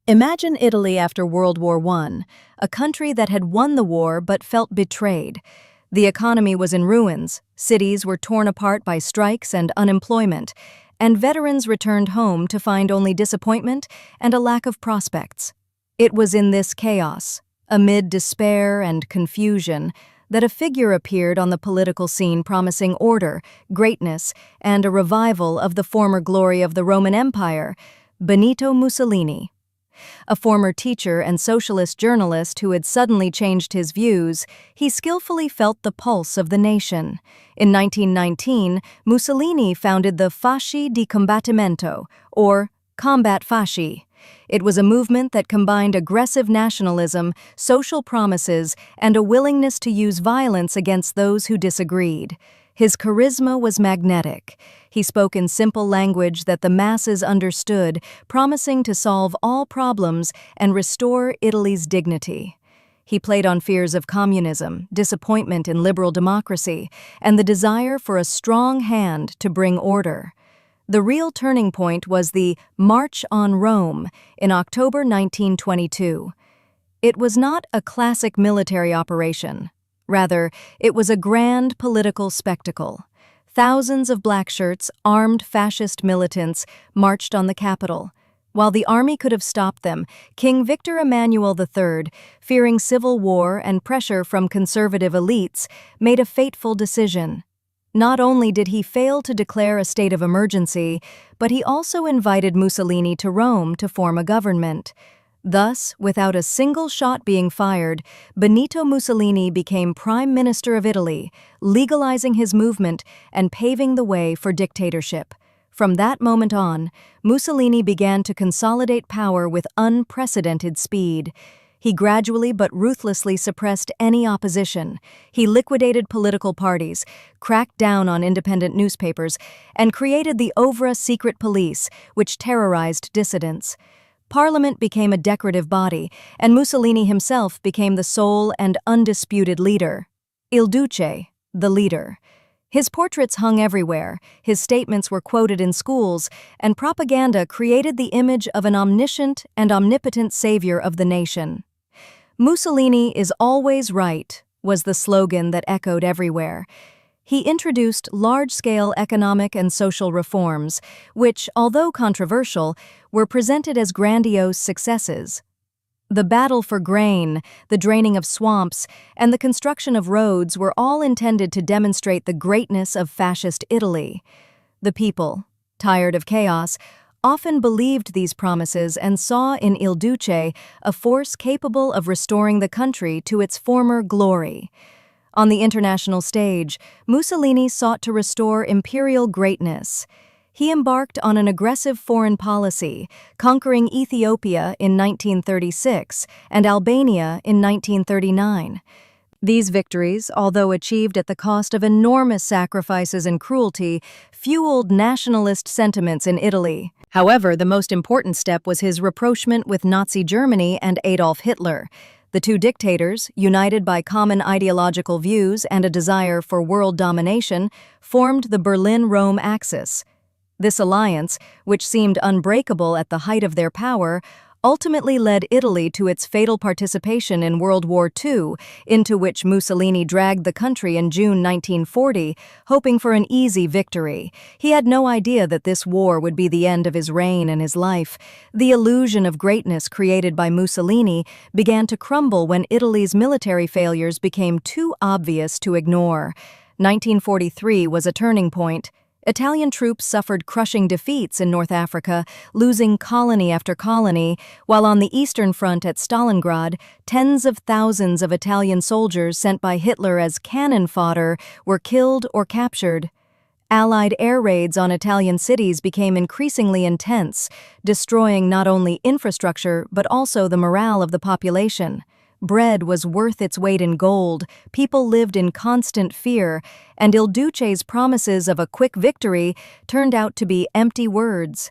Imagine Italy after World War I, a country that had won the war but felt betrayed. The economy was in ruins, cities were torn apart by strikes and unemployment, and veterans returned home to find only disappointment and a lack of prospects. It was in this chaos, amid despair and confusion, that a figure appeared on the political scene promising order, greatness, and a revival of the former glory of the Roman Empire: Benito Mussolini. A former teacher and socialist journalist who had suddenly changed his views, he skillfully felt the pulse of the nation. In 1919, Mussolini founded the Fasci di Combattimento, or Combat Fasci. It was a movement that combined aggressive nationalism, social promises, and a willingness to use violence against those who disagreed. His charisma was magnetic. He spoke in simple language that the masses understood, promising to solve all problems and restore Italy's dignity. He played on fears of communism, disappointment in liberal democracy, and the desire for a strong hand to bring order. The real turning point was the March on Rome in October 1922. It was not a classic military operation. Rather, it was a grand political spectacle. Thousands of blackshirts, armed fascist militants, marched on the capital. While the army could have stopped them, King Victor Emmanuel III, fearing civil war and pressure from conservative elites, made a fateful decision. Not only did he fail to declare a state of emergency, but he also invited Mussolini to Rome to form a government. Thus, without a single shot being fired, Benito Mussolini became Prime Minister of Italy, legalizing his movement and paving the way for dictatorship. From that moment on, Mussolini began to consolidate power with unprecedented speed. He gradually but ruthlessly suppressed any opposition. He liquidated political parties, cracked down on independent newspapers, and created the Ovra secret police, which terrorized dissidents. Parliament became a decorative body, and Mussolini himself became the sole and undisputed leader. Il Duce, the leader. His portraits hung everywhere, his statements were quoted in schools, and propaganda created the image of an omniscient and omnipotent savior of the nation. "Mussolini is always right," was the slogan that echoed everywhere. He introduced large-scale economic and social reforms, which, although controversial, were presented as grandiose successes. The battle for grain, the draining of swamps, and the construction of roads were all intended to demonstrate the greatness of fascist Italy. The people, tired of chaos, often believed these promises and saw in Il Duce a force capable of restoring the country to its former glory. On the international stage, Mussolini sought to restore imperial greatness. He embarked on an aggressive foreign policy, conquering Ethiopia in 1936 and Albania in 1939. These victories, although achieved at the cost of enormous sacrifices and cruelty, fueled nationalist sentiments in Italy. However, the most important step was his rapprochement with Nazi Germany and Adolf Hitler. The two dictators, united by common ideological views and a desire for world domination, formed the Berlin-Rome axis. This alliance, which seemed unbreakable at the height of their power, ultimately led Italy to its fatal participation in World War II, into which Mussolini dragged the country in June 1940, hoping for an easy victory. He had no idea that this war would be the end of his reign and his life. The illusion of greatness created by Mussolini began to crumble when Italy's military failures became too obvious to ignore. 1943 was a turning point. Italian troops suffered crushing defeats in North Africa, losing colony after colony, while on the Eastern Front at Stalingrad, tens of thousands of Italian soldiers sent by Hitler as cannon fodder were killed or captured. Allied air raids on Italian cities became increasingly intense, destroying not only infrastructure but also the morale of the population. Bread was worth its weight in gold, people lived in constant fear, and Il Duce's promises of a quick victory turned out to be empty words.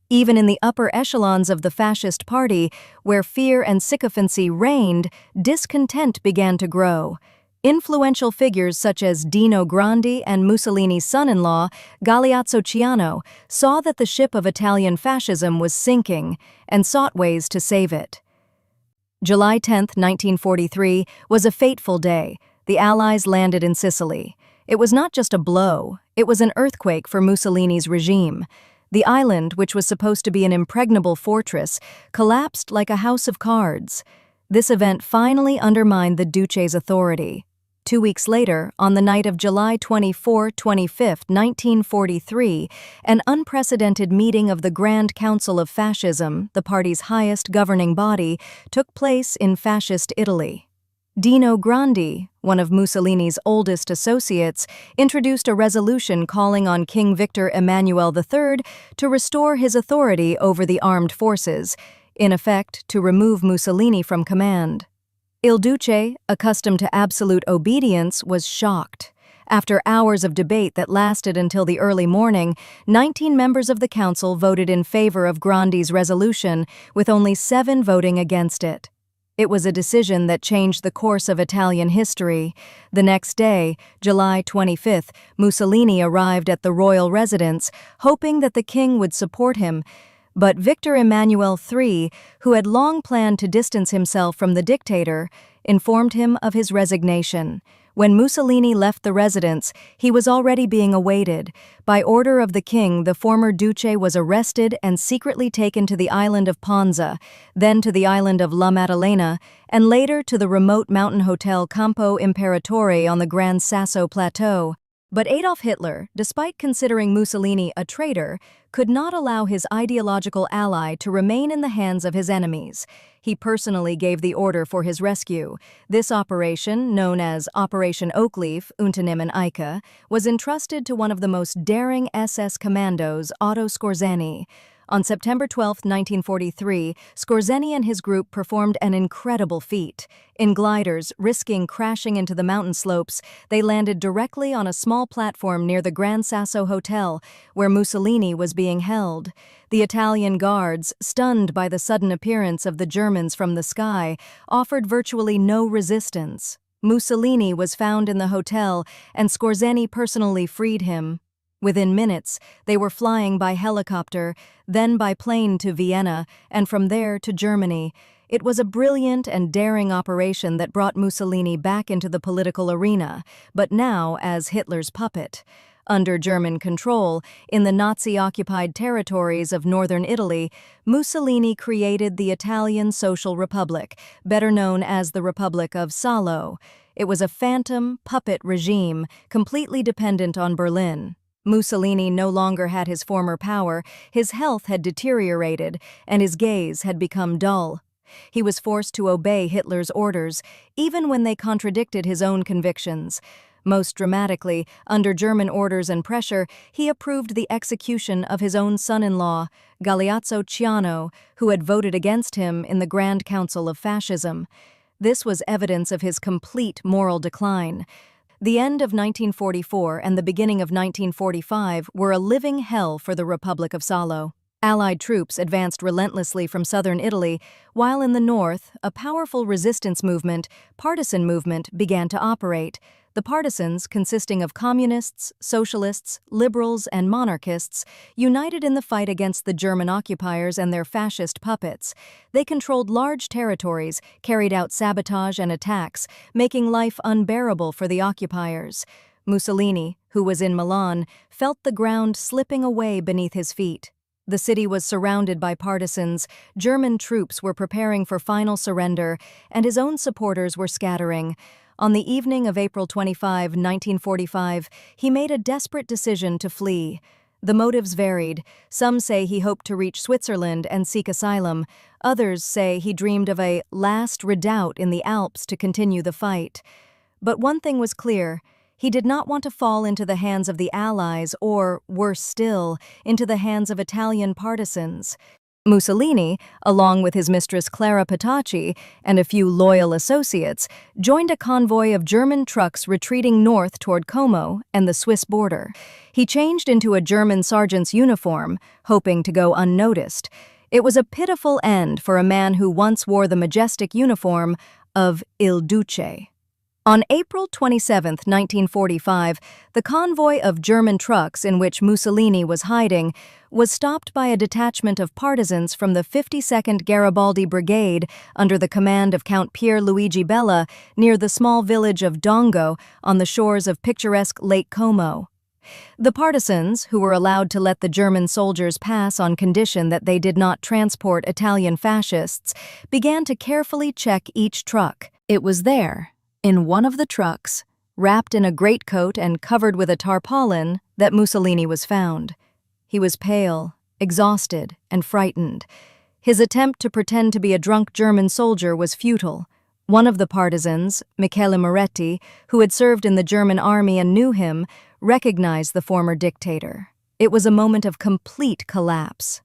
Even in the upper echelons of the fascist party, where fear and sycophancy reigned, discontent began to grow. Influential figures such as Dino Grandi and Mussolini's son-in-law, Galeazzo Ciano, saw that the ship of Italian fascism was sinking and sought ways to save it. July 10, 1943, was a fateful day. The Allies landed in Sicily. It was not just a blow, it was an earthquake for Mussolini's regime. The island, which was supposed to be an impregnable fortress, collapsed like a house of cards. This event finally undermined the Duce's authority. 2 weeks later, on the night of July 25, 1943, an unprecedented meeting of the Grand Council of Fascism, the party's highest governing body, took place in fascist Italy. Dino Grandi, one of Mussolini's oldest associates, introduced a resolution calling on King Victor Emmanuel III to restore his authority over the armed forces, in effect, to remove Mussolini from command. Il Duce, accustomed to absolute obedience, was shocked. After hours of debate that lasted until the early morning, 19 members of the council voted in favor of Grandi's resolution, with only 7 voting against it. It was a decision that changed the course of Italian history. The next day, July 25, Mussolini arrived at the royal residence, hoping that the king would support him. But Victor Emmanuel III, who had long planned to distance himself from the dictator, informed him of his resignation. When Mussolini left the residence, he was already being awaited. By order of the king, the former Duce was arrested and secretly taken to the island of Ponza, then to the island of La Maddalena, and later to the remote mountain hotel Campo Imperatore on the Gran Sasso Plateau. But Adolf Hitler, despite considering Mussolini a traitor, could not allow his ideological ally to remain in the hands of his enemies. He personally gave the order for his rescue. This operation, known as Operation Oakleaf, Unternehmen Eike, was entrusted to one of the most daring SS commandos, Otto Skorzeny. On September 12, 1943, Skorzeny and his group performed an incredible feat. In gliders, risking crashing into the mountain slopes, they landed directly on a small platform near the Gran Sasso Hotel, where Mussolini was being held. The Italian guards, stunned by the sudden appearance of the Germans from the sky, offered virtually no resistance. Mussolini was found in the hotel, and Skorzeny personally freed him. Within minutes, they were flying by helicopter, then by plane to Vienna, and from there to Germany. It was a brilliant and daring operation that brought Mussolini back into the political arena, but now as Hitler's puppet. Under German control, in the Nazi-occupied territories of northern Italy, Mussolini created the Italian Social Republic, better known as the Republic of Salo. It was a phantom, puppet regime, completely dependent on Berlin. Mussolini no longer had his former power, his health had deteriorated, and his gaze had become dull. He was forced to obey Hitler's orders, even when they contradicted his own convictions. Most dramatically, under German orders and pressure, he approved the execution of his own son-in-law, Galeazzo Ciano, who had voted against him in the Grand Council of Fascism. This was evidence of his complete moral decline. The end of 1944 and the beginning of 1945 were a living hell for the Republic of Salo. Allied troops advanced relentlessly from southern Italy, while in the north, a powerful resistance movement, partisan movement, began to operate. The partisans, consisting of communists, socialists, liberals, and monarchists, united in the fight against the German occupiers and their fascist puppets. They controlled large territories, carried out sabotage and attacks, making life unbearable for the occupiers. Mussolini, who was in Milan, felt the ground slipping away beneath his feet. The city was surrounded by partisans, German troops were preparing for final surrender, and his own supporters were scattering. On the evening of April 25, 1945, he made a desperate decision to flee. The motives varied. Some say he hoped to reach Switzerland and seek asylum. Others say he dreamed of a last redoubt in the Alps to continue the fight. But one thing was clear. He did not want to fall into the hands of the Allies or, worse still, into the hands of Italian partisans. Mussolini, along with his mistress Clara Petacci and a few loyal associates, joined a convoy of German trucks retreating north toward Como and the Swiss border. He changed into a German sergeant's uniform, hoping to go unnoticed. It was a pitiful end for a man who once wore the majestic uniform of Il Duce. On April 27, 1945, the convoy of German trucks in which Mussolini was hiding was stopped by a detachment of partisans from the 52nd Garibaldi Brigade under the command of Count Pier Luigi Bella near the small village of Dongo on the shores of picturesque Lake Como. The partisans, who were allowed to let the German soldiers pass on condition that they did not transport Italian fascists, began to carefully check each truck. It was there, in one of the trucks, wrapped in a greatcoat and covered with a tarpaulin, that Mussolini was found. He was pale, exhausted, and frightened. His attempt to pretend to be a drunk German soldier was futile. One of the partisans, Michele Moretti, who had served in the German army and knew him, recognized the former dictator. It was a moment of complete collapse.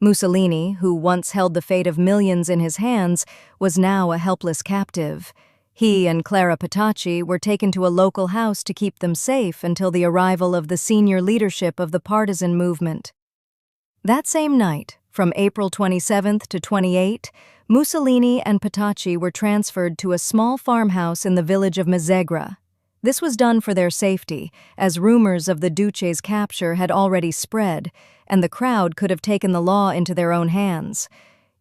Mussolini, who once held the fate of millions in his hands, was now a helpless captive. He and Clara Petacci were taken to a local house to keep them safe until the arrival of the senior leadership of the partisan movement. That same night, from April 27th to 28, Mussolini and Petacci were transferred to a small farmhouse in the village of Mezzegra. This was done for their safety, as rumors of the Duce's capture had already spread, and the crowd could have taken the law into their own hands.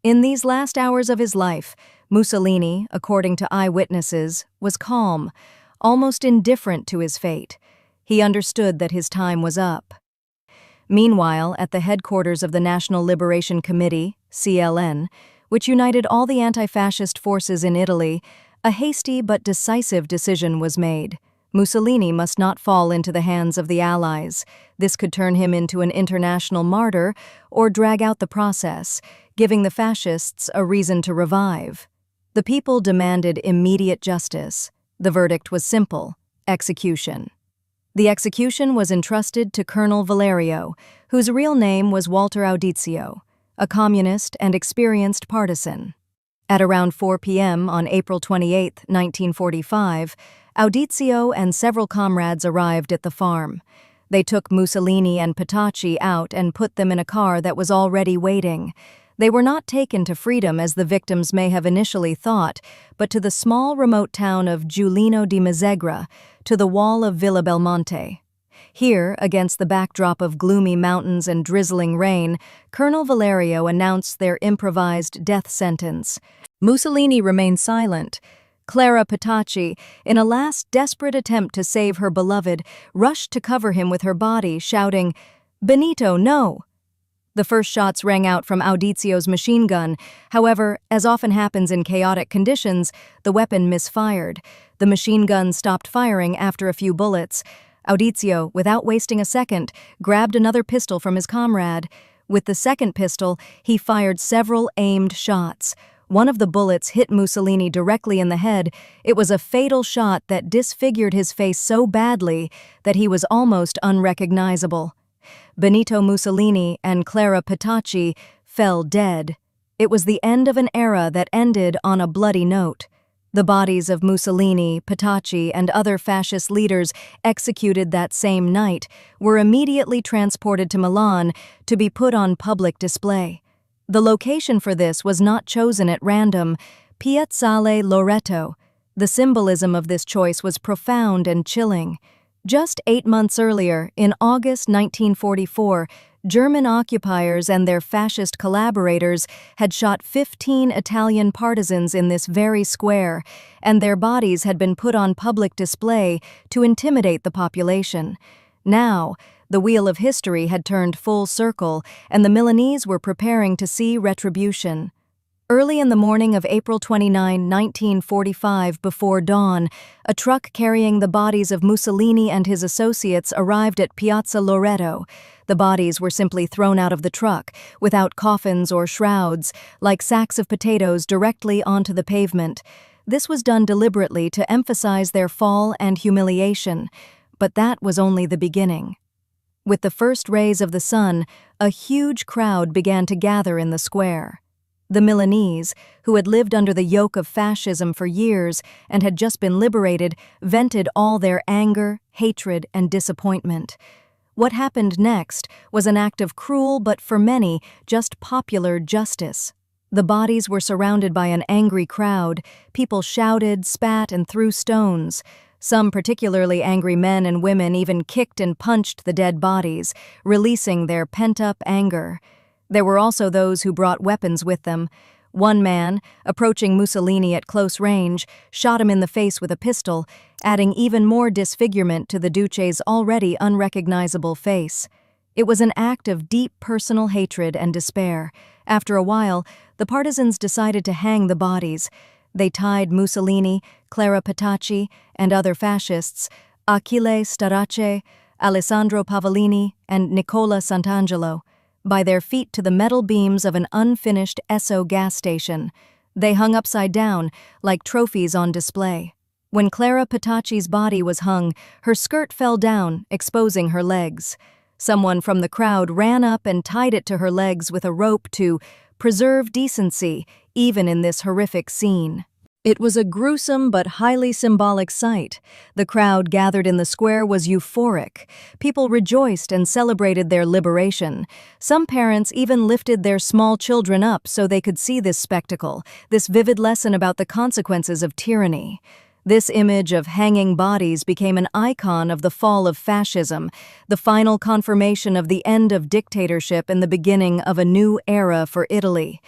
In these last hours of his life, Mussolini, according to eyewitnesses, was calm, almost indifferent to his fate. He understood that his time was up. Meanwhile, at the headquarters of the National Liberation Committee, CLN, which united all the anti-fascist forces in Italy, a hasty but decisive decision was made. Mussolini must not fall into the hands of the Allies. This could turn him into an international martyr or drag out the process, giving the fascists a reason to revive. The people demanded immediate justice. The verdict was simple: execution. The execution was entrusted to Colonel Valerio, whose real name was Walter Audizio, a communist and experienced partisan. At around 4 p.m. on April 28, 1945, Audizio and several comrades arrived at the farm. They took Mussolini and Petacci out and put them in a car that was already waiting. They were not taken to freedom as the victims may have initially thought, but to the small remote town of Giulino di Mezzegra, to the wall of Villa Belmonte. Here, against the backdrop of gloomy mountains and drizzling rain, Colonel Valerio announced their improvised death sentence. Mussolini remained silent. Clara Petacci, in a last desperate attempt to save her beloved, rushed to cover him with her body, shouting, "Benito, no!" The first shots rang out from Audizio's machine gun. However, as often happens in chaotic conditions, the weapon misfired. The machine gun stopped firing after a few bullets. Audizio, without wasting a second, grabbed another pistol from his comrade. With the second pistol, he fired several aimed shots. One of the bullets hit Mussolini directly in the head. It was a fatal shot that disfigured his face so badly that he was almost unrecognizable. Benito Mussolini and Clara Petacci fell dead. It was the end of an era that ended on a bloody note. The bodies of Mussolini, Petacci, and other fascist leaders executed that same night were immediately transported to Milan to be put on public display. The location for this was not chosen at random: Piazzale Loreto. The symbolism of this choice was profound and chilling. Just 8 months earlier, in August 1944, German occupiers and their fascist collaborators had shot 15 Italian partisans in this very square, and their bodies had been put on public display to intimidate the population. Now, the wheel of history had turned full circle, and the Milanese were preparing to see retribution. Early in the morning of April 29, 1945, before dawn, a truck carrying the bodies of Mussolini and his associates arrived at Piazza Loreto. The bodies were simply thrown out of the truck, without coffins or shrouds, like sacks of potatoes directly onto the pavement. This was done deliberately to emphasize their fall and humiliation, but that was only the beginning. With the first rays of the sun, a huge crowd began to gather in the square. The Milanese, who had lived under the yoke of fascism for years and had just been liberated, vented all their anger, hatred, and disappointment. What happened next was an act of cruel but, for many, just popular justice. The bodies were surrounded by an angry crowd. People shouted, spat, and threw stones. Some particularly angry men and women even kicked and punched the dead bodies, releasing their pent-up anger. There were also those who brought weapons with them. One man, approaching Mussolini at close range, shot him in the face with a pistol, adding even more disfigurement to the Duce's already unrecognizable face. It was an act of deep personal hatred and despair. After a while, the partisans decided to hang the bodies. They tied Mussolini, Clara Petacci, and other fascists, Achille Starace, Alessandro Pavellini, and Nicola Sant'Angelo, by their feet to the metal beams of an unfinished Esso gas station. They hung upside down, like trophies on display. When Clara Petacci's body was hung, her skirt fell down, exposing her legs. Someone from the crowd ran up and tied it to her legs with a rope to preserve decency, even in this horrific scene. It was a gruesome but highly symbolic sight. The crowd gathered in the square was euphoric. People rejoiced and celebrated their liberation. Some parents even lifted their small children up so they could see this spectacle, this vivid lesson about the consequences of tyranny. This image of hanging bodies became an icon of the fall of fascism, the final confirmation of the end of dictatorship and the beginning of a new era for Italy.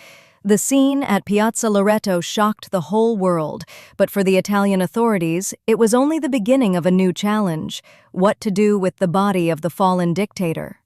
The scene at Piazza Loreto shocked the whole world, but for the Italian authorities, it was only the beginning of a new challenge: what to do with the body of the fallen dictator.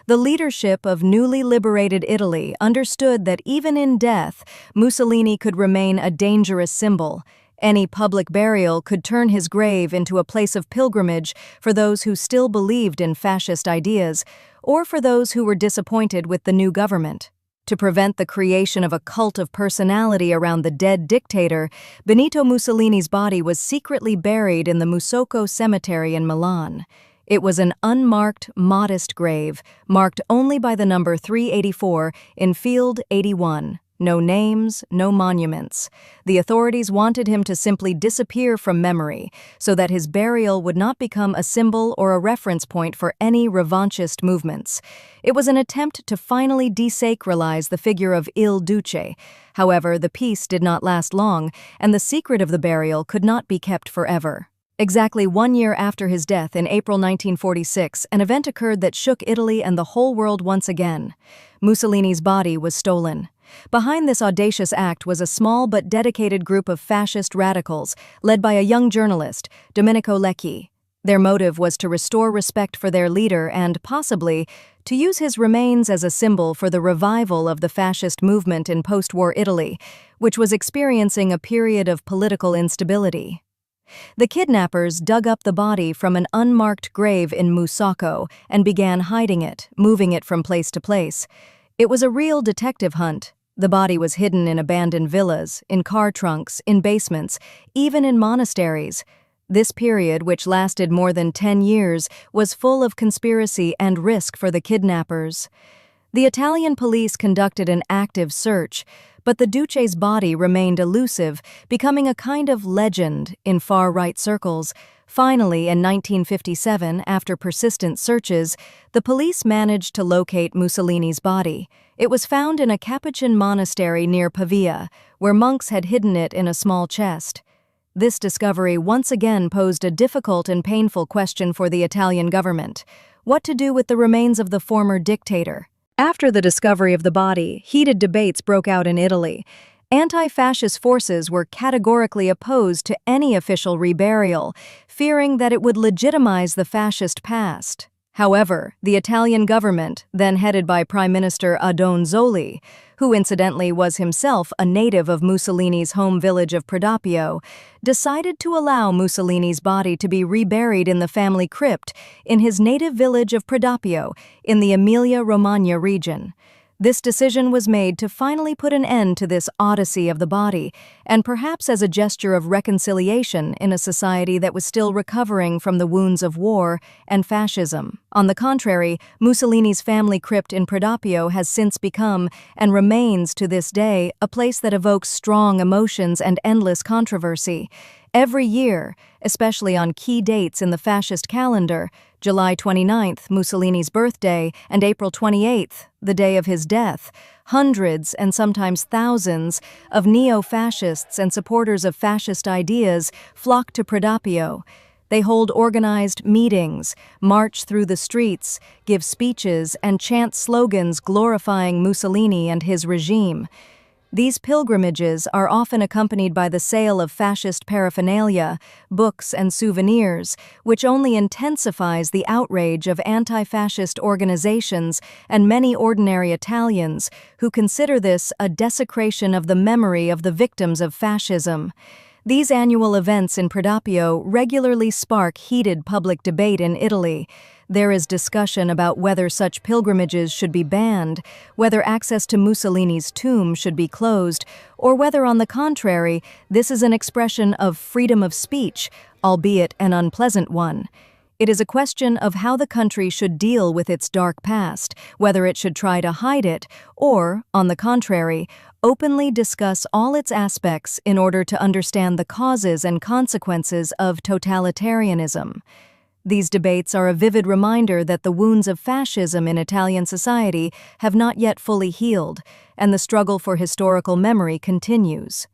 The leadership of newly liberated Italy understood that even in death, Mussolini could remain a dangerous symbol. Any public burial could turn his grave into a place of pilgrimage for those who still believed in fascist ideas, or for those who were disappointed with the new government. To prevent the creation of a cult of personality around the dead dictator, Benito Mussolini's body was secretly buried in the Musocco cemetery in Milan. It was an unmarked, modest grave, marked only by the number 384 in Field 81. No names, no monuments. The authorities wanted him to simply disappear from memory, so that his burial would not become a symbol or a reference point for any revanchist movements. It was an attempt to finally desacralize the figure of Il Duce. However, the peace did not last long, and the secret of the burial could not be kept forever. Exactly 1 year after his death in April 1946, an event occurred that shook Italy and the whole world once again. Mussolini's body was stolen. Behind this audacious act was a small but dedicated group of fascist radicals, led by a young journalist, Domenico Lecchi. Their motive was to restore respect for their leader and, possibly, to use his remains as a symbol for the revival of the fascist movement in post-war Italy, which was experiencing a period of political instability. The kidnappers dug up the body from an unmarked grave in Musocco and began hiding it, moving it from place to place. It was a real detective hunt. The body was hidden in abandoned villas, in car trunks, in basements, even in monasteries. This period, which lasted more than 10 years, was full of conspiracy and risk for the kidnappers. The Italian police conducted an active search, but the Duce's body remained elusive, becoming a kind of legend in far-right circles. Finally, in 1957, after persistent searches, the police managed to locate Mussolini's body. It was found in a Capuchin monastery near Pavia, where monks had hidden it in a small chest. This discovery once again posed a difficult and painful question for the Italian government: what to do with the remains of the former dictator? After the discovery of the body, heated debates broke out in Italy. Anti-fascist forces were categorically opposed to any official reburial, fearing that it would legitimize the fascist past. However, the Italian government, then headed by Prime Minister Zoli, who incidentally was himself a native of Mussolini's home village of Predappio, decided to allow Mussolini's body to be reburied in the family crypt in his native village of Predappio in the Emilia-Romagna region. This decision was made to finally put an end to this odyssey of the body, and perhaps as a gesture of reconciliation in a society that was still recovering from the wounds of war and fascism. On the contrary, Mussolini's family crypt in Predappio has since become, and remains to this day, a place that evokes strong emotions and endless controversy. Every year, especially on key dates in the fascist calendar, July 29th, Mussolini's birthday, and April 28th, the day of his death, hundreds and sometimes thousands of neo-fascists and supporters of fascist ideas flock to Predappio. They hold organized meetings, march through the streets, give speeches, and chant slogans glorifying Mussolini and his regime. These pilgrimages are often accompanied by the sale of fascist paraphernalia, books, and souvenirs, which only intensifies the outrage of anti-fascist organizations and many ordinary Italians who consider this a desecration of the memory of the victims of fascism. These annual events in Predappio regularly spark heated public debate in Italy. There is discussion about whether such pilgrimages should be banned, whether access to Mussolini's tomb should be closed, or whether, on the contrary, this is an expression of freedom of speech, albeit an unpleasant one. It is a question of how the country should deal with its dark past, whether it should try to hide it, or, on the contrary, openly discuss all its aspects in order to understand the causes and consequences of totalitarianism. These debates are a vivid reminder that the wounds of fascism in Italian society have not yet fully healed, and the struggle for historical memory continues.